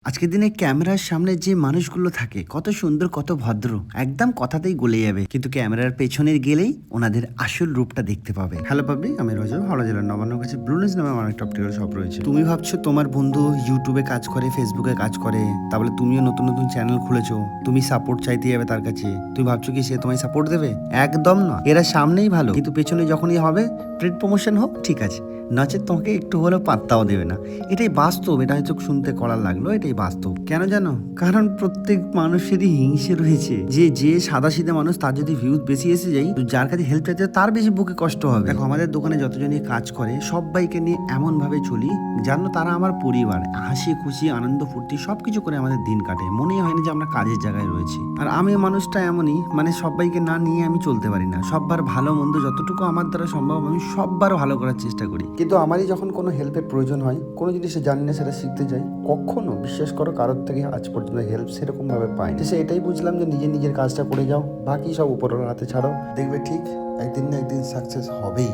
আজকের দিনে ক্যামেরার সামনে যে মানুষগুলো থাকে কত সুন্দর কত ভদ্র একদম কথাতেই গলে যাবে, কিন্তু ক্যামেরার পেছনে গেলেই ওনাদের আসল রূপটা দেখতে পাবে। হ্যালো পাবলিক, আমি রজব, হাওড়া জেলার নবান্ন কাছে ব্লুনেস নামে আমার একটা অপটিক্যাল শপ রয়েছে। তুমি ভাবছো তোমার বন্ধু ইউটিউবে কাজ করে, ফেসবুকে কাজ করে, তাহলে তুমিও নতুন নতুন চ্যানেল খুলেছো, তুমি সাপোর্ট চাইতে যাবে তার কাছে, তুমি ভাবছো কি সে তোমায় সাপোর্ট দেবে? একদম না। এরা সামনেই ভালো, কিন্তু পেছনে যখনই হবে ট্রেড প্রমোশন হোক ঠিক আছে, নচেত তোমাকে একটু হলেও পাত্তাও দেবে না। এটাই বাস্তব। এটা হয়তো শুনতে করার লাগলো, এটাই বাস্তব। কেন জানো? কারণ প্রত্যেক মানুষেরই হিংসে রয়েছে। যে সাদা সিধে মানুষ, তার যদি ভিউজ বেশি এসে যায়, তো যার কাছে হেল্প চাইতে তার বেশি বুকে কষ্ট হবে। দেখো, আমাদের দোকানে যতজনই কাজ করে সবাইকে নিয়ে এমন ভাবে চলি জানো তারা আমার পরিবার। হাসি খুশি আনন্দ ফুর্তি সবকিছু করে আমাদের দিন কাটে, মনেই হয়নি যে আমরা কাজের জায়গায় রয়েছি। আর আমি মানুষটা এমনই, মানে সবাইকে না নিয়ে আমি চলতে পারি না। সববার ভালো মন্দ যতটুকু আমার দ্বারা সম্ভব আমি সববার ভালো করার চেষ্টা করি, কিন্তু আমারই যখন কোনো হেল্পের প্রয়োজন হয়, কোনো জিনিস জানি না সেটা শিখতে যাই, কখনো বিশ্বাস করো কারোর থেকে আজ পর্যন্ত হেল্প সেরকম ভাবে পাইনি। সে এটাই বুঝলাম যে নিজের কাজটা করে যাও, বাকি সব উপরের হাতে ছাড়ো, দেখবে ঠিক একদিন না একদিন সাকসেস হবেই।